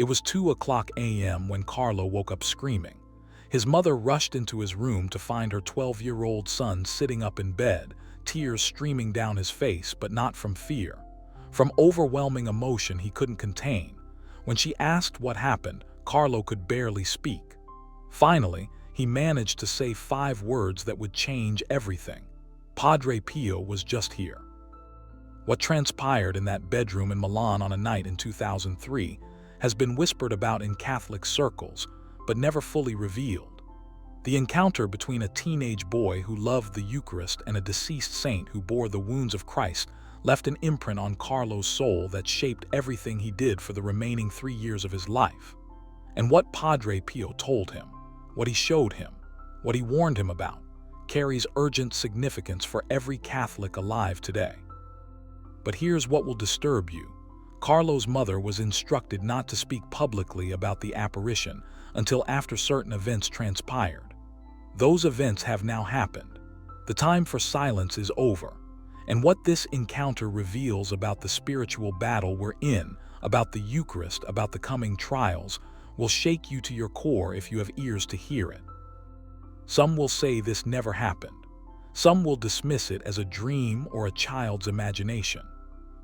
It was 2 a.m. when Carlo woke up screaming. His mother rushed into his room to find her 12-year-old son sitting up in bed, tears streaming down his face, but not from fear. From overwhelming emotion he couldn't contain. When she asked what happened, Carlo could barely speak. Finally, he managed to say 5 words that would change everything. Padre Pio was just here. What transpired in that bedroom in Milan on a night in 2003 has been whispered about in Catholic circles, but never fully revealed. The encounter between a teenage boy who loved the Eucharist and a deceased saint who bore the wounds of Christ left an imprint on Carlo's soul that shaped everything he did for the remaining 3 years of his life. And what Padre Pio told him, what he showed him, what he warned him about, carries urgent significance for every Catholic alive today. But here's what will disturb you. Carlo's mother was instructed not to speak publicly about the apparition until after certain events transpired. Those events have now happened. The time for silence is over. And what this encounter reveals about the spiritual battle we're in, about the Eucharist, about the coming trials, will shake you to your core if you have ears to hear it. Some will say this never happened. Some will dismiss it as a dream or a child's imagination.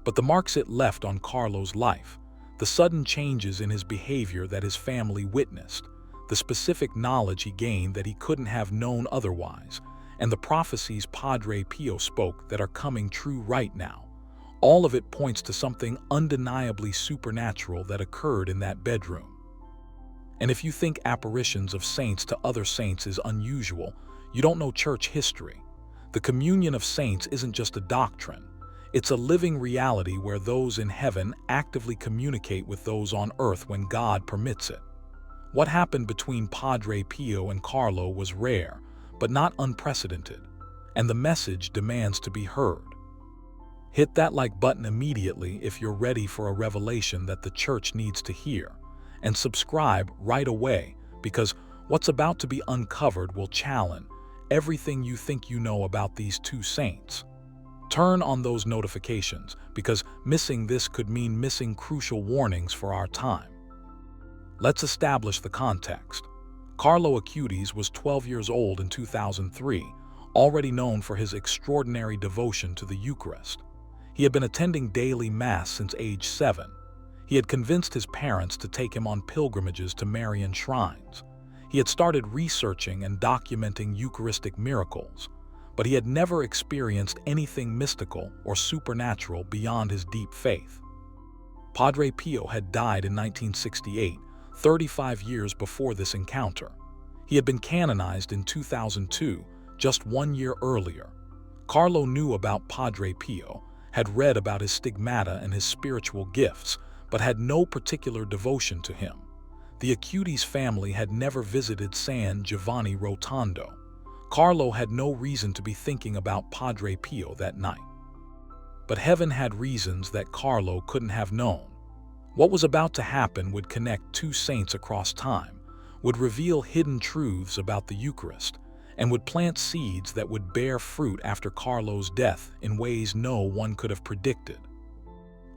But the marks it left on Carlo's life, the sudden changes in his behavior that his family witnessed, the specific knowledge he gained that he couldn't have known otherwise, and the prophecies Padre Pio spoke that are coming true right now, all of it points to something undeniably supernatural that occurred in that bedroom. And if you think apparitions of saints to other saints is unusual, you don't know church history. The communion of saints isn't just a doctrine. It's a living reality where those in heaven actively communicate with those on earth when God permits it. What happened between Padre Pio and Carlo was rare, but not unprecedented, and the message demands to be heard. Hit that like button immediately if you're ready for a revelation that the church needs to hear, and subscribe right away, because what's about to be uncovered will challenge everything you think you know about these 2 saints. Turn on those notifications, because missing this could mean missing crucial warnings for our time. Let's establish the context. Carlo Acutis was 12 years old in 2003, already known for his extraordinary devotion to the Eucharist. He had been attending daily Mass since age 7. He had convinced his parents to take him on pilgrimages to Marian shrines. He had started researching and documenting Eucharistic miracles, but he had never experienced anything mystical or supernatural beyond his deep faith. Padre Pio had died in 1968, 35 years before this encounter. He had been canonized in 2002, just 1 year earlier. Carlo knew about Padre Pio, had read about his stigmata and his spiritual gifts, but had no particular devotion to him. The Acutis family had never visited San Giovanni Rotondo. Carlo had no reason to be thinking about Padre Pio that night. But heaven had reasons that Carlo couldn't have known. What was about to happen would connect 2 saints across time, would reveal hidden truths about the Eucharist, and would plant seeds that would bear fruit after Carlo's death in ways no one could have predicted.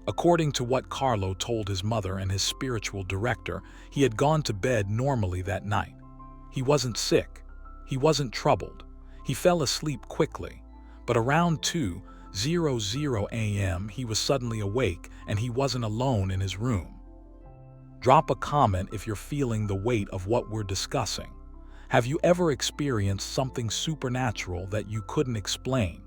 According to what Carlo told his mother and his spiritual director, he had gone to bed normally that night. He wasn't sick. He wasn't troubled. He fell asleep quickly, but around 2:00 a.m. he was suddenly awake and he wasn't alone in his room. Drop a comment if you're feeling the weight of what we're discussing. Have you ever experienced something supernatural that you couldn't explain?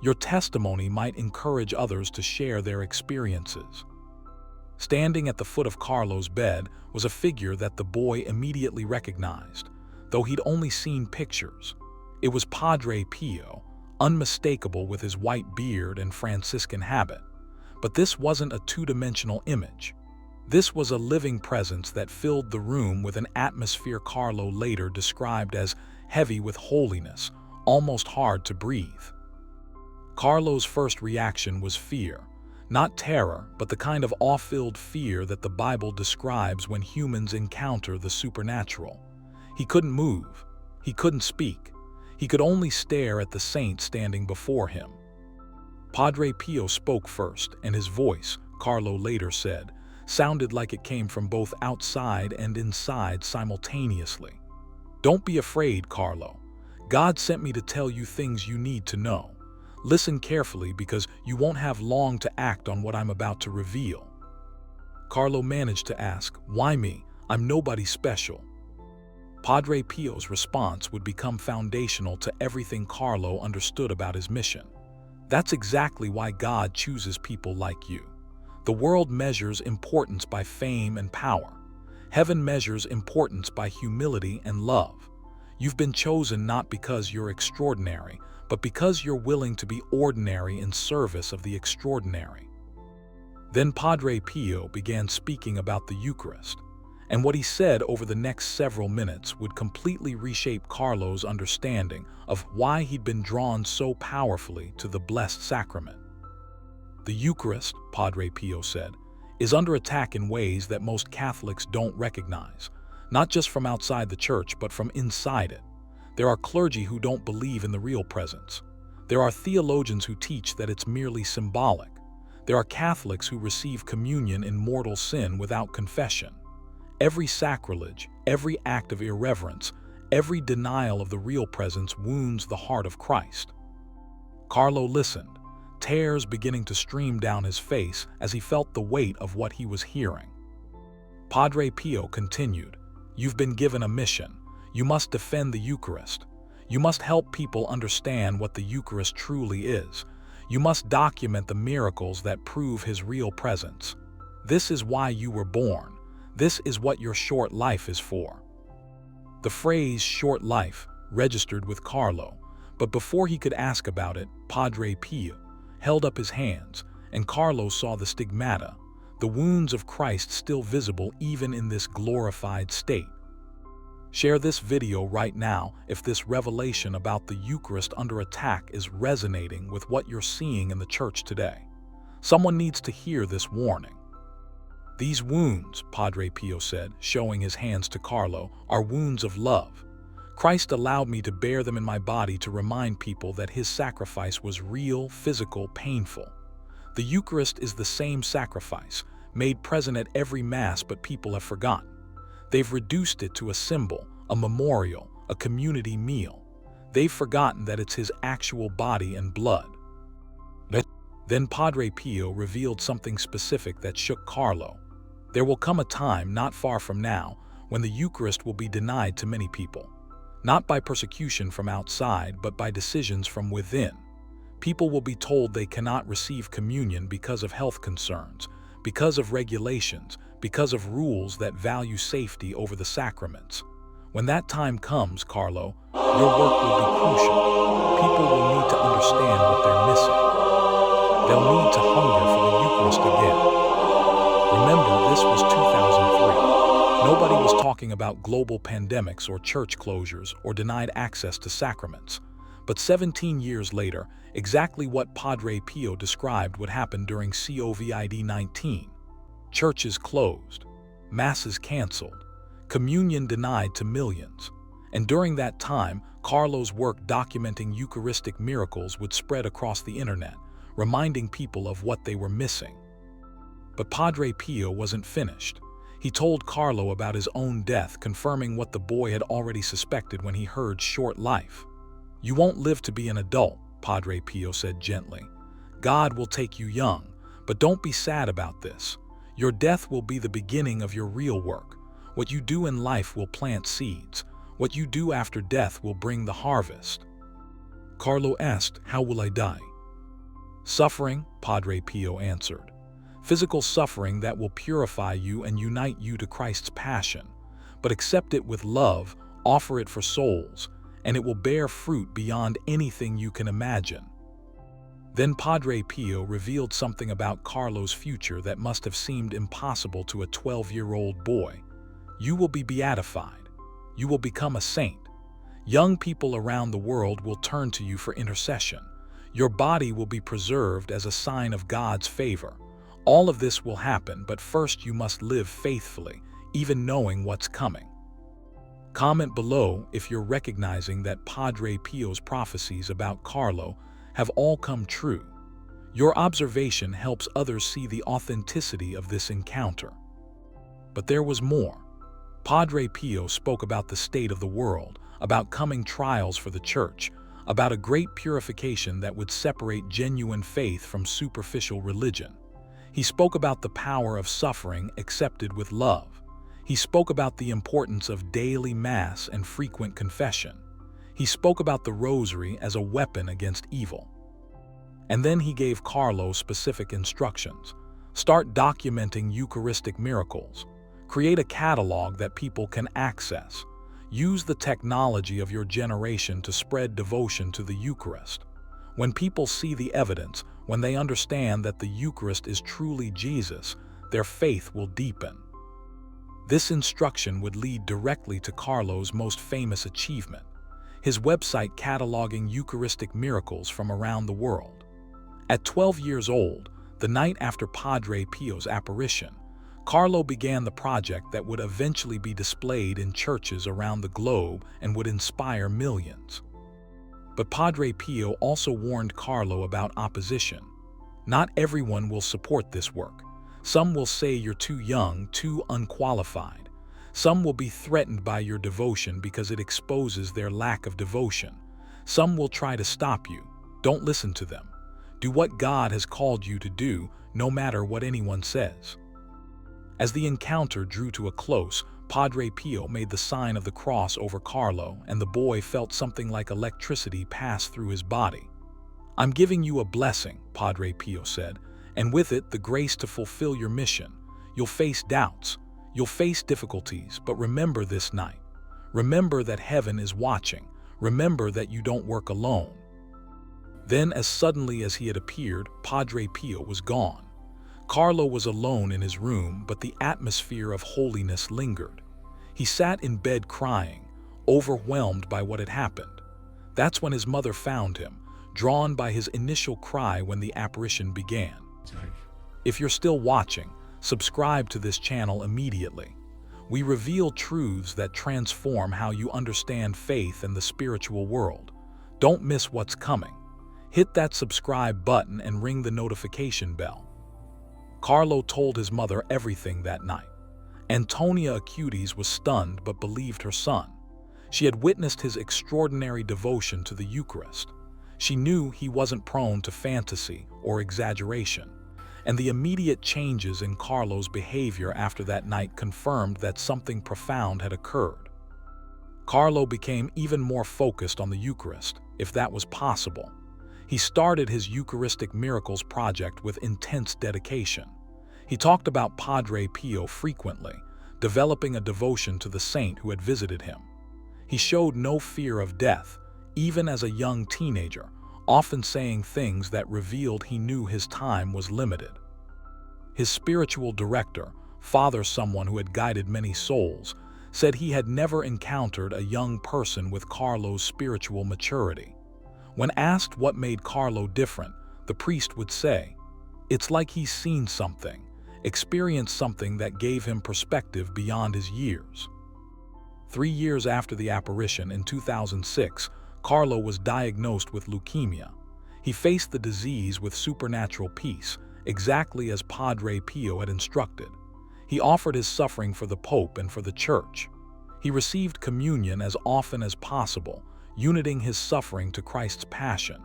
Your testimony might encourage others to share their experiences. Standing at the foot of Carlo's bed was a figure that the boy immediately recognized, though he'd only seen pictures. It was Padre Pio, unmistakable with his white beard and Franciscan habit. But this wasn't a two-dimensional image. This was a living presence that filled the room with an atmosphere Carlo later described as heavy with holiness, almost hard to breathe. Carlo's first reaction was fear, not terror, but the kind of awe-filled fear that the Bible describes when humans encounter the supernatural. He couldn't move. He couldn't speak. He could only stare at the saint standing before him. Padre Pio spoke first, and his voice, Carlo later said, sounded like it came from both outside and inside simultaneously. "Don't be afraid, Carlo. God sent me to tell you things you need to know. Listen carefully because you won't have long to act on what I'm about to reveal." Carlo managed to ask, "Why me? I'm nobody special." Padre Pio's response would become foundational to everything Carlo understood about his mission. "That's exactly why God chooses people like you. The world measures importance by fame and power. Heaven measures importance by humility and love. You've been chosen not because you're extraordinary, but because you're willing to be ordinary in service of the extraordinary." Then Padre Pio began speaking about the Eucharist, and what he said over the next several minutes would completely reshape Carlo's understanding of why he'd been drawn so powerfully to the Blessed Sacrament. "The Eucharist," Padre Pio said, "is under attack in ways that most Catholics don't recognize, not just from outside the church, but from inside it. There are clergy who don't believe in the real presence. There are theologians who teach that it's merely symbolic. There are Catholics who receive communion in mortal sin without confession. Every sacrilege, every act of irreverence, every denial of the real presence wounds the heart of Christ." Carlo listened, tears beginning to stream down his face as he felt the weight of what he was hearing. Padre Pio continued, "You've been given a mission. You must defend the Eucharist. You must help people understand what the Eucharist truly is. You must document the miracles that prove His real presence. This is why you were born. This is what your short life is for." The phrase "short life" registered with Carlo, but before he could ask about it, Padre Pio held up his hands, and Carlo saw the stigmata, the wounds of Christ still visible even in this glorified state. Share this video right now if this revelation about the Eucharist under attack is resonating with what you're seeing in the church today. Someone needs to hear this warning. "These wounds," Padre Pio said, showing his hands to Carlo, "are wounds of love. Christ allowed me to bear them in my body to remind people that His sacrifice was real, physical, painful. The Eucharist is the same sacrifice, made present at every Mass, but people have forgotten. They've reduced it to a symbol, a memorial, a community meal. They've forgotten that it's His actual body and blood." Then Padre Pio revealed something specific that shook Carlo. "There will come a time not far from now when the Eucharist will be denied to many people. Not by persecution from outside, but by decisions from within. People will be told they cannot receive communion because of health concerns, because of regulations, because of rules that value safety over the sacraments. When that time comes, Carlo, your work will be crucial. People will need to understand what they're missing. They'll need to hunger for the Eucharist again." Remember, this was 2003. Nobody was talking about global pandemics or church closures or denied access to sacraments. But 17 years later, exactly what Padre Pio described would happen during COVID-19. Churches closed, Masses canceled, communion denied to millions. And during that time, Carlo's work documenting Eucharistic miracles would spread across the internet, reminding people of what they were missing. But Padre Pio wasn't finished. He told Carlo about his own death, confirming what the boy had already suspected when he heard "short life." "You won't live to be an adult," Padre Pio said gently. "God will take you young, but don't be sad about this. Your death will be the beginning of your real work. What you do in life will plant seeds. What you do after death will bring the harvest." Carlo asked, "How will I die?" "Suffering," Padre Pio answered. "Physical suffering that will purify you and unite you to Christ's passion. But accept it with love, offer it for souls, and it will bear fruit beyond anything you can imagine." Then Padre Pio revealed something about Carlo's future that must have seemed impossible to a 12-year-old boy. "You will be beatified. You will become a saint. Young people around the world will turn to you for intercession. Your body will be preserved as a sign of God's favor. All of this will happen, but first you must live faithfully, even knowing what's coming." Comment below if you're recognizing that Padre Pio's prophecies about Carlo have all come true. Your observation helps others see the authenticity of this encounter. But there was more. Padre Pio spoke about the state of the world, about coming trials for the church, about a great purification that would separate genuine faith from superficial religion. He spoke about the power of suffering accepted with love. He spoke about the importance of daily Mass and frequent confession. He spoke about the Rosary as a weapon against evil. And then he gave Carlo specific instructions. Start documenting Eucharistic miracles. Create a catalog that people can access. Use the technology of your generation to spread devotion to the Eucharist. When people see the evidence, when they understand that the Eucharist is truly Jesus, their faith will deepen. This instruction would lead directly to Carlo's most famous achievement, his website cataloging Eucharistic miracles from around the world. At 12 years old, the night after Padre Pio's apparition, Carlo began the project that would eventually be displayed in churches around the globe and would inspire millions. But Padre Pio also warned Carlo about opposition. Not everyone will support this work. Some will say you're too young, too unqualified. Some will be threatened by your devotion because it exposes their lack of devotion. Some will try to stop you. Don't listen to them. Do what God has called you to do, no matter what anyone says. As the encounter drew to a close, Padre Pio made the sign of the cross over Carlo, and the boy felt something like electricity pass through his body. I'm giving you a blessing, Padre Pio said, and with it the grace to fulfill your mission. You'll face doubts, you'll face difficulties, but remember this night. Remember that heaven is watching. Remember that you don't work alone. Then, as suddenly as he had appeared, Padre Pio was gone. Carlo was alone in his room, but the atmosphere of holiness lingered. He sat in bed crying, overwhelmed by what had happened. That's when his mother found him, drawn by his initial cry when the apparition began. If you're still watching, subscribe to this channel immediately. We reveal truths that transform how you understand faith and the spiritual world. Don't miss what's coming. Hit that subscribe button and ring the notification bell. Carlo told his mother everything that night. Antonia Acutis was stunned but believed her son. She had witnessed his extraordinary devotion to the Eucharist. She knew he wasn't prone to fantasy or exaggeration, and the immediate changes in Carlo's behavior after that night confirmed that something profound had occurred. Carlo became even more focused on the Eucharist, if that was possible. He started his Eucharistic Miracles project with intense dedication. He talked about Padre Pio frequently, developing a devotion to the saint who had visited him. He showed no fear of death, even as a young teenager, often saying things that revealed he knew his time was limited. His spiritual director, Father someone who had guided many souls, said he had never encountered a young person with Carlo's spiritual maturity. When asked what made Carlo different, the priest would say, "It's like he's seen something, experienced something that gave him perspective beyond his years." 3 years after the apparition in 2006, Carlo was diagnosed with leukemia. He faced the disease with supernatural peace, exactly as Padre Pio had instructed. He offered his suffering for the Pope and for the Church. He received communion as often as possible, uniting his suffering to Christ's passion.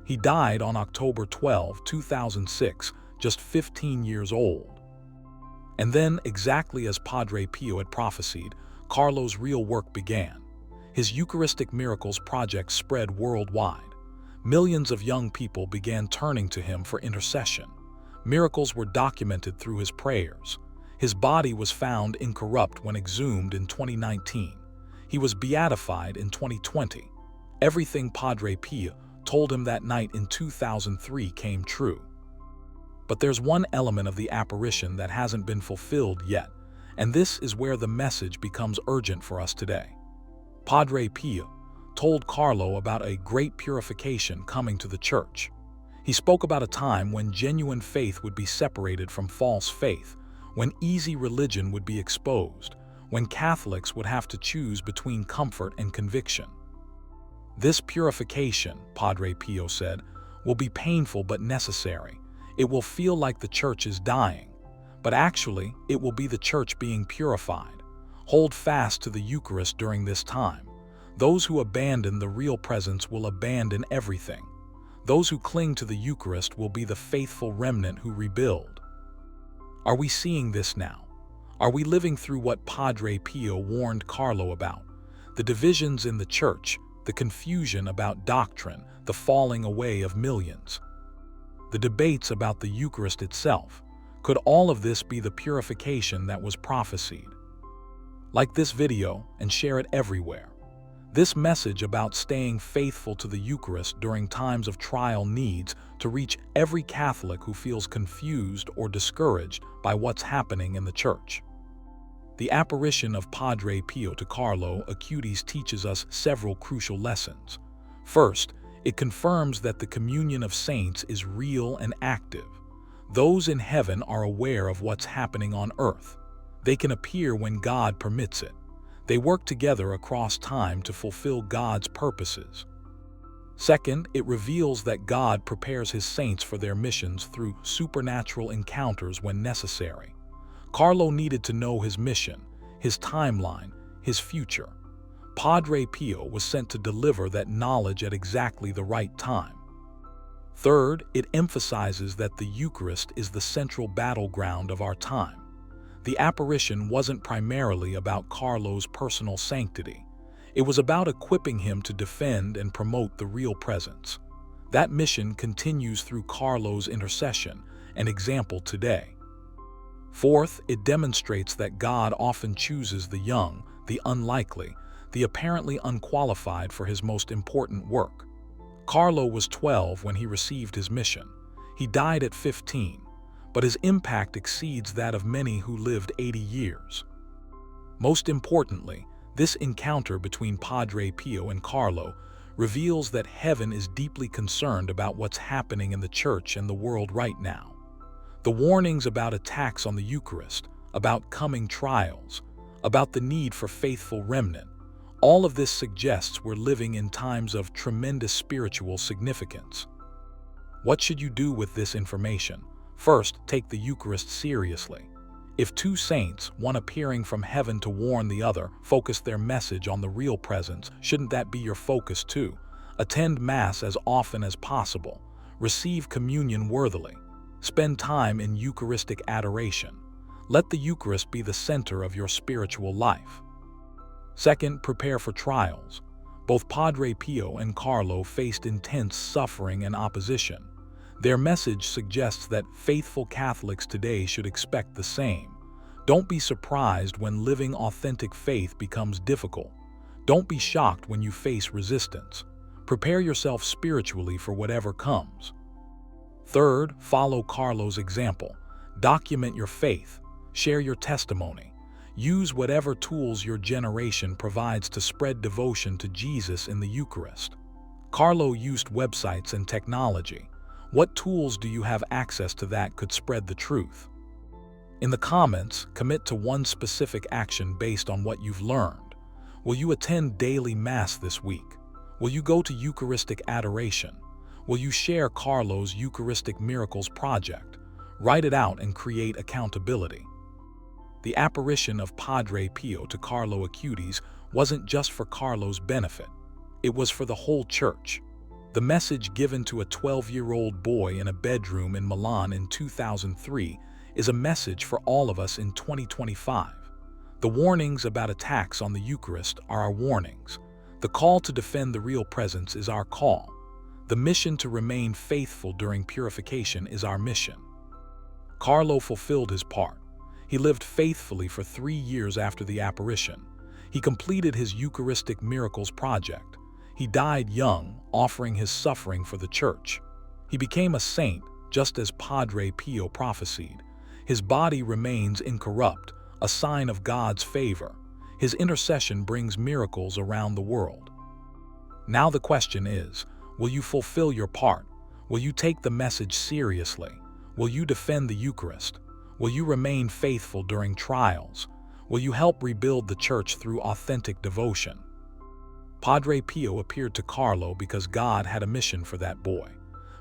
He died on October 12, 2006, just 15 years old. And then, exactly as Padre Pio had prophesied, Carlo's real work began. His Eucharistic Miracles project spread worldwide. Millions of young people began turning to him for intercession. Miracles were documented through his prayers. His body was found incorrupt when exhumed in 2019. He was beatified in 2020. Everything Padre Pio told him that night in 2003 came true. But there's one element of the apparition that hasn't been fulfilled yet, and this is where the message becomes urgent for us today. Padre Pio told Carlo about a great purification coming to the church. He spoke about a time when genuine faith would be separated from false faith, when easy religion would be exposed, when Catholics would have to choose between comfort and conviction. This purification, Padre Pio said, will be painful but necessary. It will feel like the church is dying. but actually, it will be the church being purified. Hold fast to the Eucharist during this time. Those who abandon the real presence will abandon everything. Those who cling to the Eucharist will be the faithful remnant who rebuild. Are we seeing this now? Are we living through what Padre Pio warned Carlo about? The divisions in the church, the confusion about doctrine, the falling away of millions. The debates about the Eucharist itself. Could all of this be the purification that was prophesied? Like this video and share it everywhere. This message about staying faithful to the Eucharist during times of trial needs to reach every Catholic who feels confused or discouraged by what's happening in the Church. The apparition of Padre Pio to Carlo Acutis teaches us several crucial lessons. First, it confirms that the communion of saints is real and active. Those in heaven are aware of what's happening on earth. They can appear when God permits it. They work together across time to fulfill God's purposes. Second, it reveals that God prepares His saints for their missions through supernatural encounters when necessary. Carlo needed to know his mission, his timeline, his future. Padre Pio was sent to deliver that knowledge at exactly the right time. Third, it emphasizes that the Eucharist is the central battleground of our time. The apparition wasn't primarily about Carlo's personal sanctity. It was about equipping him to defend and promote the real presence. That mission continues through Carlo's intercession, an example today. Fourth, it demonstrates that God often chooses the young, the unlikely, the apparently unqualified for His most important work. Carlo was 12 when he received his mission. He died at 15. But his impact exceeds that of many who lived 80 years. Most importantly, this encounter between Padre Pio and Carlo reveals that heaven is deeply concerned about what's happening in the Church and the world right now. The warnings about attacks on the Eucharist, about coming trials, about the need for faithful remnant, all of this suggests we're living in times of tremendous spiritual significance. What should you do with this information? First, take the Eucharist seriously. If two saints, one appearing from heaven to warn the other, focus their message on the real presence, shouldn't that be your focus too? Attend Mass as often as possible. Receive communion worthily. Spend time in Eucharistic adoration. Let the Eucharist be the center of your spiritual life. Second, prepare for trials. Both Padre Pio and Carlo faced intense suffering and opposition. Their message suggests that faithful Catholics today should expect the same. Don't be surprised when living authentic faith becomes difficult. Don't be shocked when you face resistance. Prepare yourself spiritually for whatever comes. Third, follow Carlo's example. Document your faith. Share your testimony. Use whatever tools your generation provides to spread devotion to Jesus in the Eucharist. Carlo used websites and technology. What tools do you have access to that could spread the truth? In the comments, commit to one specific action based on what you've learned. Will you attend daily Mass this week? Will you go to Eucharistic adoration? Will you share Carlo's Eucharistic Miracles project? Write it out and create accountability. The apparition of Padre Pio to Carlo Acutis wasn't just for Carlo's benefit. It was for the whole Church. The message given to a 12-year-old boy in a bedroom in Milan in 2003 is a message for all of us in 2025. The warnings about attacks on the Eucharist are our warnings. The call to defend the real presence is our call. The mission to remain faithful during purification is our mission. Carlo fulfilled his part. He lived faithfully for 3 years after the apparition. He completed his Eucharistic Miracles project. He died young, offering his suffering for the Church. He became a saint, just as Padre Pio prophesied. His body remains incorrupt, a sign of God's favor. His intercession brings miracles around the world. Now the question is, will you fulfill your part? Will you take the message seriously? Will you defend the Eucharist? Will you remain faithful during trials? Will you help rebuild the Church through authentic devotion? Padre Pio appeared to Carlo because God had a mission for that boy.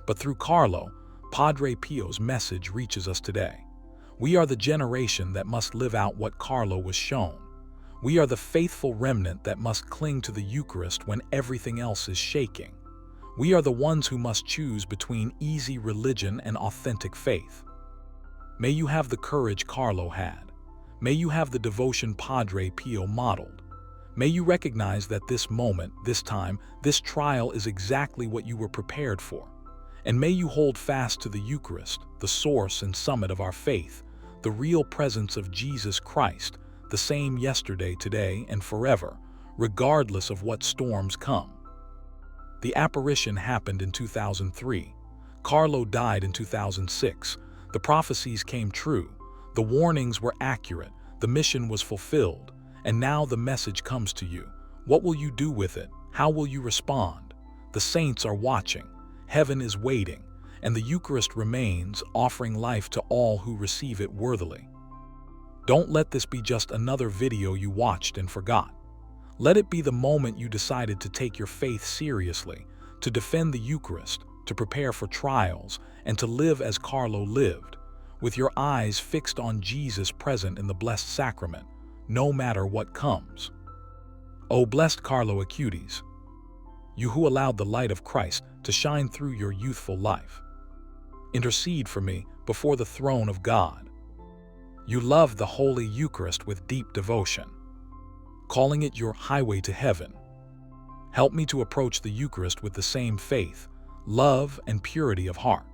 But through Carlo, Padre Pio's message reaches us today. We are the generation that must live out what Carlo was shown. We are the faithful remnant that must cling to the Eucharist when everything else is shaking. We are the ones who must choose between easy religion and authentic faith. May you have the courage Carlo had. May you have the devotion Padre Pio modeled. May you recognize that this moment, this time, this trial is exactly what you were prepared for. And may you hold fast to the Eucharist, the source and summit of our faith, the real presence of Jesus Christ, the same yesterday, today, and forever, regardless of what storms come. The apparition happened in 2003. Carlo died in 2006. The prophecies came true. The warnings were accurate. The mission was fulfilled. And now the message comes to you. What will you do with it? How will you respond? The saints are watching. Heaven is waiting. And the Eucharist remains, offering life to all who receive it worthily. Don't let this be just another video you watched and forgot. Let it be the moment you decided to take your faith seriously, to defend the Eucharist, to prepare for trials, and to live as Carlo lived, with your eyes fixed on Jesus present in the Blessed Sacrament, no matter what comes. O blessed Carlo Acutis, you who allowed the light of Christ to shine through your youthful life, intercede for me before the throne of God. You loved the Holy Eucharist with deep devotion, calling it your highway to heaven. Help me to approach the Eucharist with the same faith, love, and purity of heart.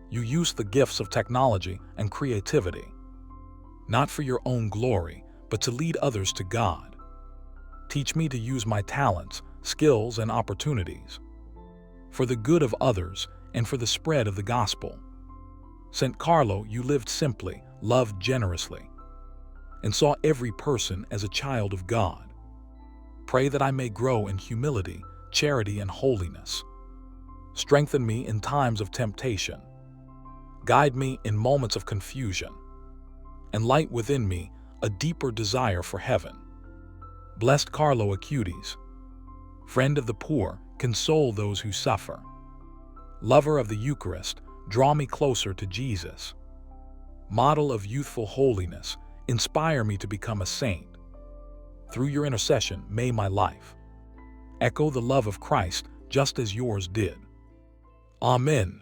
You use the gifts of technology and creativity, not for your own glory, but to lead others to God. Teach me to use my talents, skills, and opportunities for the good of others and for the spread of the gospel. St. Carlo, you lived simply, loved generously, and saw every person as a child of God. Pray that I may grow in humility, charity, and holiness. Strengthen me in times of temptation. Guide me in moments of confusion, and light within me a deeper desire for heaven. Blessed Carlo Acutis, friend of the poor, console those who suffer. Lover of the Eucharist, draw me closer to Jesus. Model of youthful holiness, inspire me to become a saint. Through your intercession, may my life echo the love of Christ just as yours did. Amen.